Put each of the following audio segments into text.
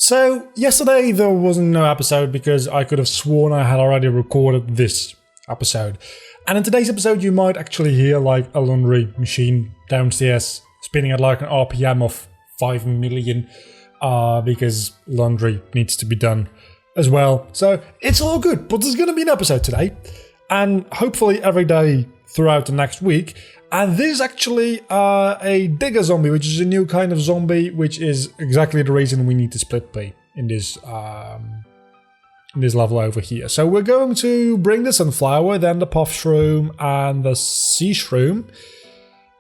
So, yesterday there wasn't no episode because I could have sworn I had already recorded this episode. And in today's episode you might actually hear like a laundry machine downstairs spinning at like an RPM of 5 million because laundry needs to be done as well. So, it's all good, but there's going to be an episode today and hopefully every day throughout the next week. And this is actually a digger zombie, which is a new kind of zombie, which is exactly the reason we need to split pay in this level over here. So we're going to bring the sunflower, then the puff shroom, and the sea shroom.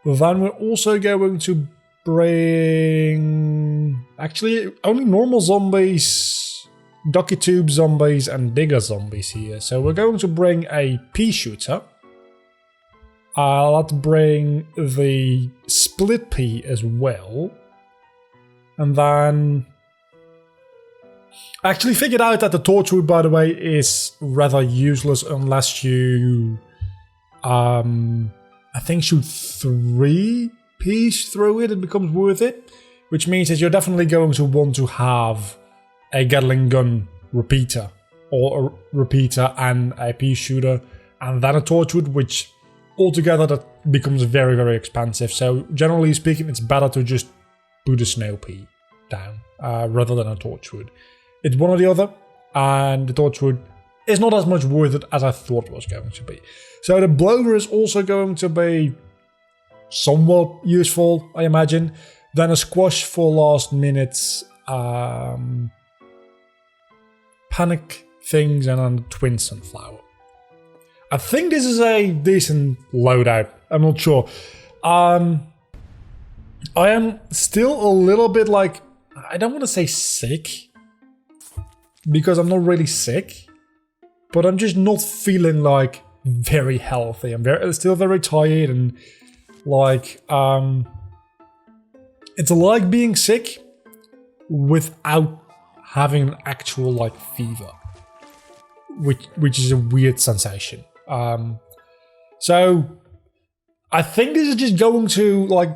Then we're also going to bring actually only normal zombies, ducky tube zombies, and digger zombies here. So we're going to bring a pea shooter. Let's bring the split pea as well. And then I actually figured out that the torchwood, by the way, is rather useless unless you I think shoot 3 peas through it becomes worth it. Which means that you're definitely going to want to have a Gatling gun repeater, or a repeater and a pea shooter, and then a torchwood, which altogether that becomes very, very expensive. So generally speaking, it's better to just put a snow pea down rather than a torchwood. It's one or the other, and the torchwood is not as much worth it as I thought it was going to be. So the bloater is also going to be somewhat useful, I imagine. Then a squash for last minutes panic things, and then the twin sunflower. I think this is a decent loadout. I'm not sure. I am still a little bit like, I don't want to say sick, because I'm not really sick, but I'm just not feeling like very healthy. I'm still very tired, and like it's like being sick without having an actual like fever, which is a weird sensation. So I think this is just going to like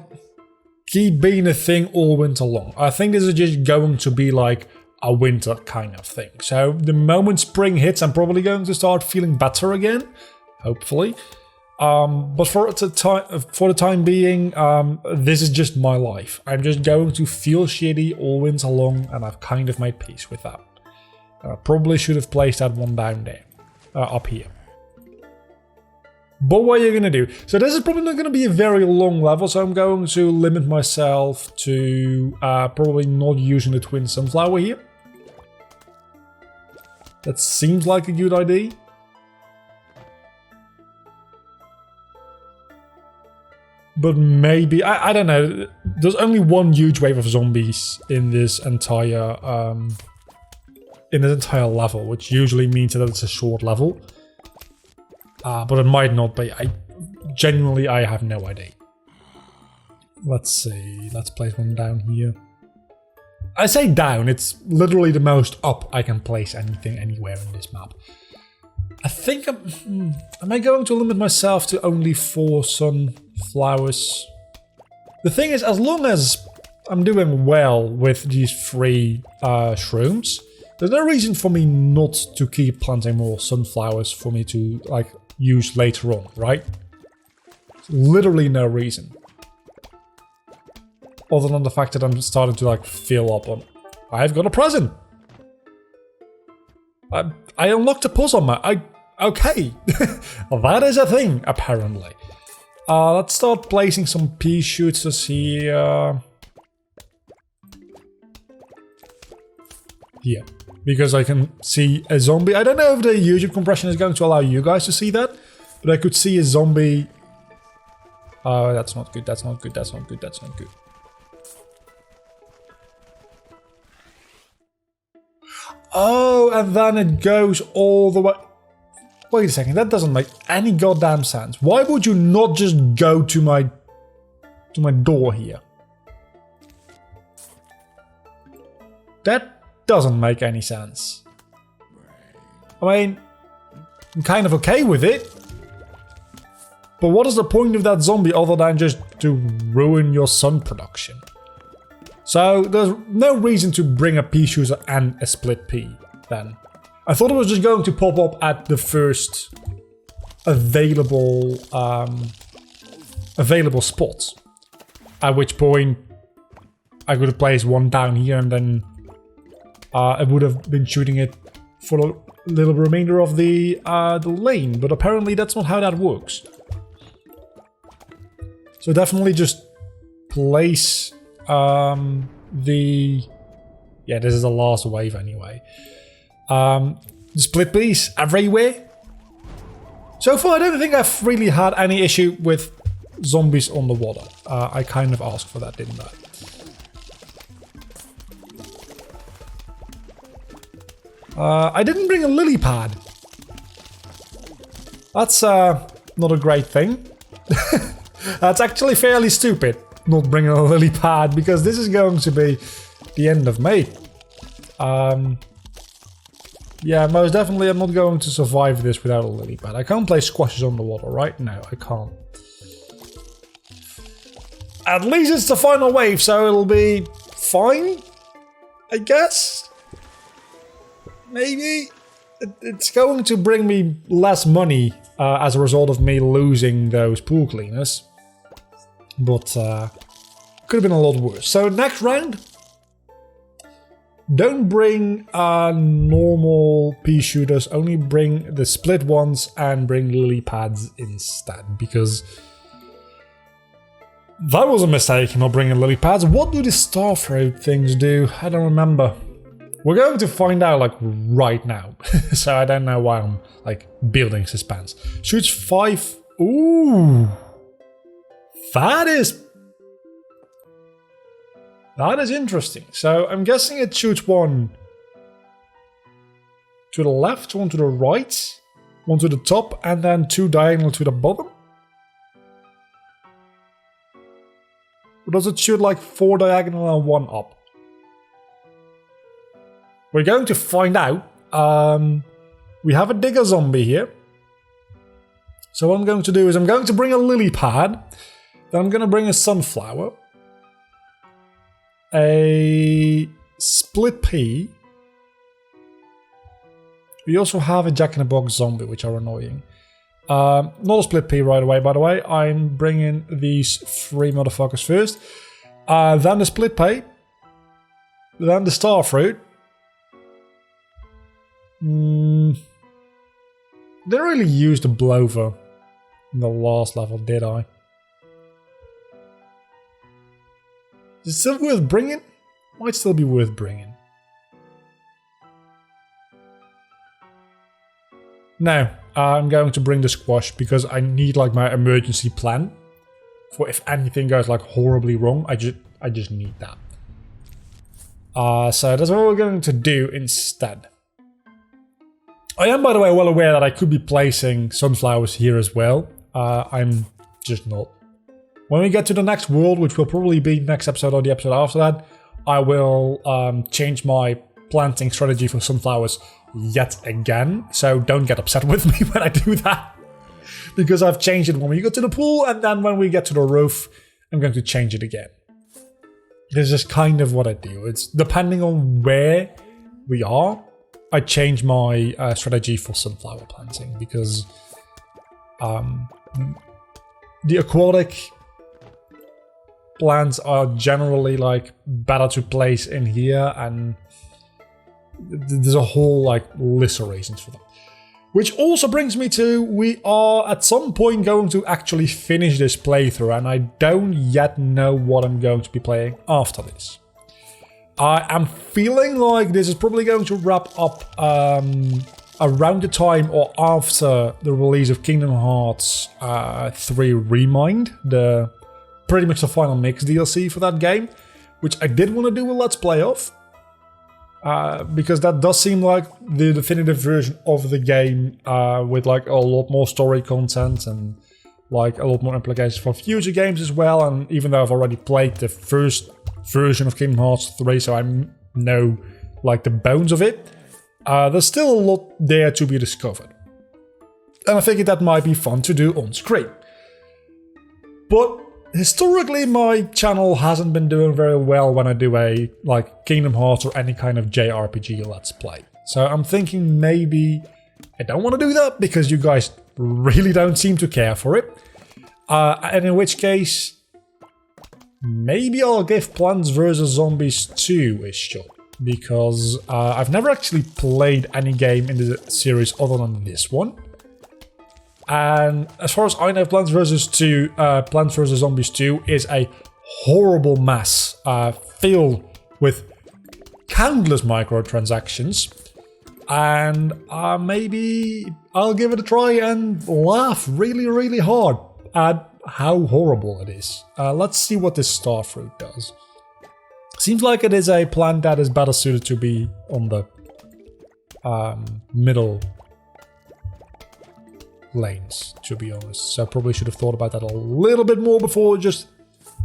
keep being a thing all winter long. I think this is just going to be like a winter kind of thing. So the moment spring hits, I'm probably going to start feeling better again, hopefully. But for the time being, this is just my life. I'm just going to feel shitty all winter long, and I've kind of made peace with that. I probably should have placed that one down there, up here. But what are you going to do? So this is probably not going to be a very long level, so I'm going to limit myself to probably not using the twin sunflower here. That seems like a good idea. But maybe, I don't know, there's only one huge wave of zombies in this entire level, which usually means that it's a short level. But it might not be. I have no idea. Let's see. Let's place one down here. I say down. It's literally the most up I can place anything anywhere in this map. I think am I going to limit myself to only 4 sunflowers? The thing is, as long as I'm doing well with these 3 shrooms, there's no reason for me not to keep planting more sunflowers for me to like use later on, right? Literally no reason. Other than the fact that I'm starting to like fill up on, I've got a present. I unlocked a puzzle map. Okay. Well, that is a thing, apparently. Let's start placing some pea shooters here. Here. Because I can see a zombie. I don't know if the YouTube compression is going to allow you guys to see that, but I could see a zombie. Oh, that's not good, that's not good, that's not good, that's not good. Oh, and then it goes all the way. Wait a second, that doesn't make any goddamn sense. Why would you not just go to my door here? That doesn't make any sense. I mean, I'm kind of okay with it. But what is the point of that zombie other than just to ruin your sun production? So there's no reason to bring a pea shooter and a split pea then. I thought it was just going to pop up at the first available spots. At which point I could have placed one down here and then I would have been shooting it for the little remainder of the lane. But apparently that's not how that works. So definitely just place the... Yeah, this is the last wave anyway. The split peas everywhere. So far, I don't think I've really had any issue with zombies on the water. I kind of asked for that, didn't I? I didn't bring a lily pad. That's not a great thing. That's actually fairly stupid, not bringing a lily pad, because this is going to be the end of May. Yeah, most definitely I'm not going to survive this without a lily pad. I can't play squashes on the water, right? No, I can't. At least it's the final wave, so it'll be fine, I guess? Maybe? It's going to bring me less money as a result of me losing those pool cleaners. But could have been a lot worse. So next round, don't bring normal pea shooters, only bring the split ones and bring lily pads instead, because that was a mistake not bringing lily pads. What do the starfruit things do? I don't remember. We're going to find out like right now. So I don't know why I'm like building suspense. Shoots 5. Ooh. That is interesting. So I'm guessing it shoots one to the left, one to the right, one to the top, and then 2 diagonal to the bottom. Or does it shoot like 4 diagonal and 1 up? We're going to find out. We have a digger zombie here. So what I'm going to do is I'm going to bring a lily pad. Then I'm going to bring a sunflower. A split pea. We also have a jack-in-the-box zombie, which are annoying. Not a split pea right away, by the way. I'm bringing these 3 motherfuckers first. Then the split pea. Then the starfruit. Didn't really use the blover in the last level, did I? Is it still worth bringing? Might still be worth bringing. No, I'm going to bring the squash because I need like my emergency plan for if anything goes like horribly wrong. I just need that. So that's what we're going to do instead. I am, by the way, well aware that I could be placing sunflowers here as well. I'm just not. When we get to the next world, which will probably be next episode or the episode after that, I will change my planting strategy for sunflowers yet again. So don't get upset with me when I do that. Because I've changed it when we go to the pool, and then when we get to the roof, I'm going to change it again. This is kind of what I do. It's depending on where we are, I change my strategy for sunflower planting, because the aquatic plants are generally like better to place in here, and there's a whole like list of reasons for them. Which also brings me to, we are at some point going to actually finish this playthrough, and I don't yet know what I'm going to be playing after this. I am feeling like this is probably going to wrap up around the time or after the release of Kingdom Hearts 3 Remind, pretty much the final mix DLC for that game, which I did want to do a Let's Play of, because that does seem like the definitive version of the game, with like a lot more story content and like a lot more implications for future games as well. And even though I've already played the first version of Kingdom Hearts 3, so I know like the bones of it, there's still a lot there to be discovered. And I figured that might be fun to do on screen. But historically my channel hasn't been doing very well when I do a like Kingdom Hearts or any kind of JRPG Let's Play. So I'm thinking maybe I don't want to do that because you guys really don't seem to care for it. And in which case, maybe I'll give Plants vs. Zombies 2 a shot. Because I've never actually played any game in the series other than this one. And as far as I know, Plants vs. Zombies 2 is a horrible mess filled with countless microtransactions. And maybe I'll give it a try and laugh really, really hard at how horrible it is. Let's see what this starfruit does. Seems like it is a plant that is better suited to be on the middle lanes, to be honest. So I probably should have thought about that a little bit more before just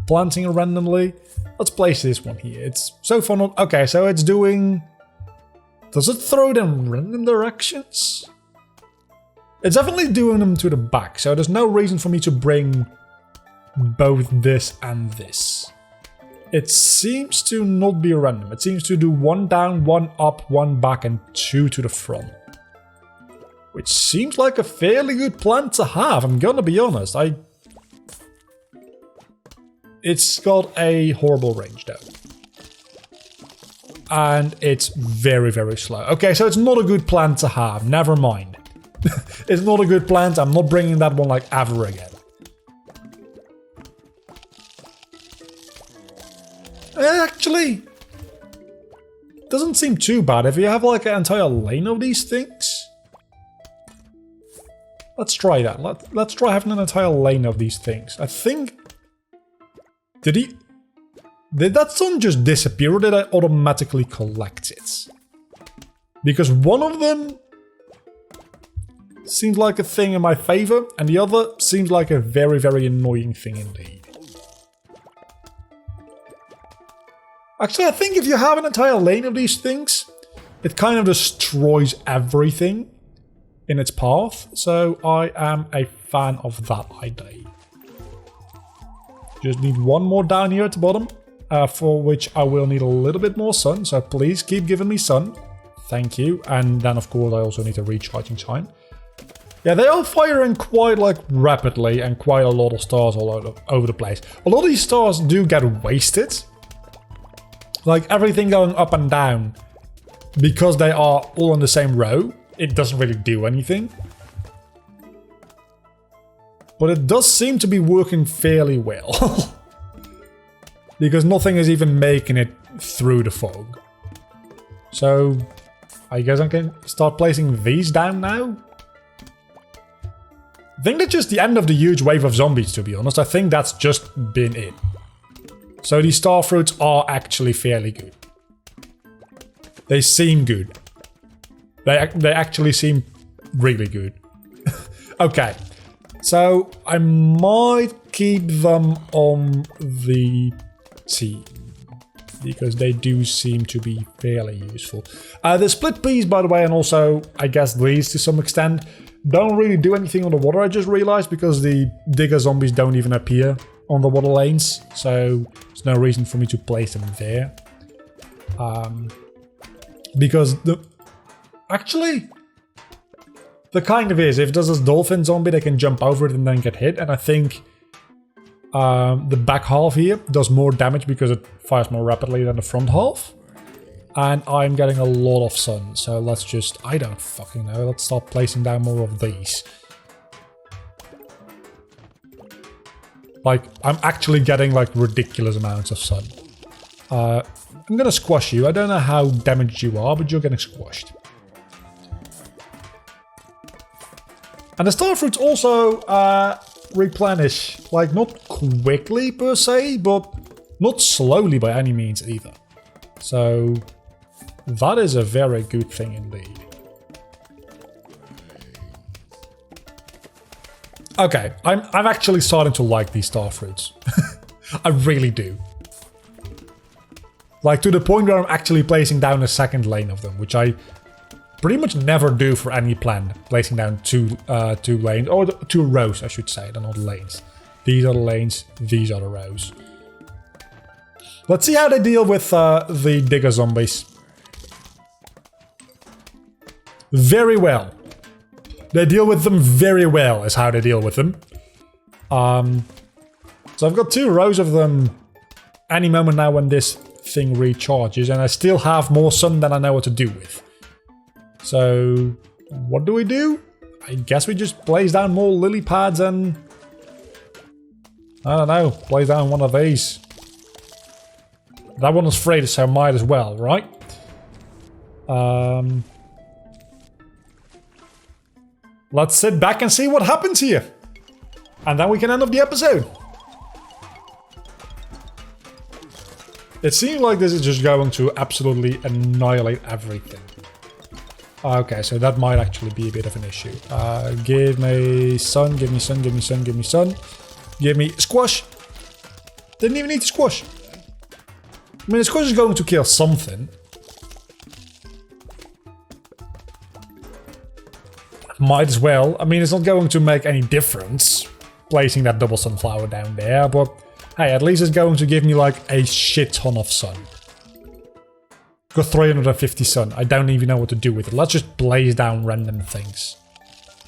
planting it randomly. Let's place this one here. It's so far not... Okay, so it's doing... Does it throw it in random directions? It's definitely doing them to the back, so there's no reason for me to bring both this and this. It seems to not be random. It seems to do 1 down, 1 up, 1 back, and 2 to the front. Which seems like a fairly good plan to have, I'm gonna be honest. It's got a horrible range though. And it's very, very slow. Okay, so it's not a good plan to have, never mind. It's not a good plan, I'm not bringing that one like ever again. Actually, doesn't seem too bad if you have like an entire lane of these things. Let's try that. Let's try having an entire lane of these things. I think... Did that sun just disappear or did I automatically collect it? Because one of them seems like a thing in my favor and the other seems like a very, very annoying thing indeed. Actually, I think if you have an entire lane of these things, it kind of destroys everything in its path. So I am a fan of that idea. Just need one more down here at the bottom, for which I will need a little bit more sun. So please keep giving me sun. Thank you. And then, of course, I also need a recharging time. Yeah, they are firing quite like rapidly and quite a lot of stars all over the place. A lot of these stars do get wasted. Like everything going up and down, because they are all on the same row, it doesn't really do anything. But it does seem to be working fairly well. Because nothing is even making it through the fog. So, I guess I can start placing these down now? I think that's just the end of the huge wave of zombies, to be honest. I think that's just been it. So these starfruits are actually fairly good. They seem good. They actually seem really good. Okay, so I might keep them on the team because they do seem to be fairly useful. The split peas, by the way, and also I guess these to some extent, don't really do anything on the water, I just realized, because the digger zombies don't even appear on the water lanes, so there's no reason for me to place them there. Because actually, the kind of is, if there's this dolphin zombie, they can jump over it and then get hit, and I think the back half here does more damage because it fires more rapidly than the front half. And I'm getting a lot of sun, so let's just, I don't fucking know, let's start placing down more of these. Like, I'm actually getting like ridiculous amounts of sun. I'm gonna squash you. I don't know how damaged you are, but you're getting squashed. And the starfruits also replenish, like not quickly per se, but not slowly by any means either. So that is a very good thing indeed. Okay, I'm actually starting to like these starfruits. I really do. Like to the point where I'm actually placing down a second lane of them, which I pretty much never do for any plant. Placing down two lanes, or 2 rows I should say, they're not lanes. These are the lanes. These are the rows. Let's see how they deal with the digger zombies. Very well. They deal with them very well, is how they deal with them. So I've got 2 rows of them any moment now when this thing recharges, and I still have more sun than I know what to do with. So, what do? I guess we just blaze down more lily pads and... I don't know, blaze down one of these. That one is frayed, so might as well, right? Let's sit back and see what happens here. And then we can end off the episode. It seems like this is just going to absolutely annihilate everything. Okay, so that might actually be a bit of an issue. Give me sun, give me sun, give me sun, give me sun. Give me squash. Didn't even need to squash. I mean, squash is going to kill something. Might as well. I mean, it's not going to make any difference placing that double sunflower down there, but hey, at least it's going to give me like a shit ton of sun. Got 350 sun. I don't even know what to do with it. Let's just blaze down random things.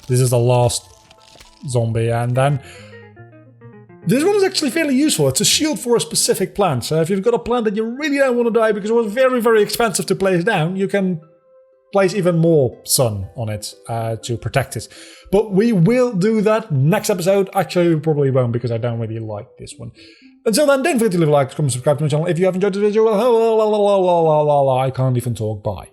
This is the last zombie, and then this one is actually fairly useful. It's a shield for a specific plant. So if you've got a plant that you really don't want to die because it was very, very expensive to place down, you can place even more sun on it to protect it. But we will do that next episode. Actually, we probably won't because I don't really like this one. Until then, don't forget to leave a like, comment, subscribe to my channel if you have enjoyed this video. I can't even talk. Bye.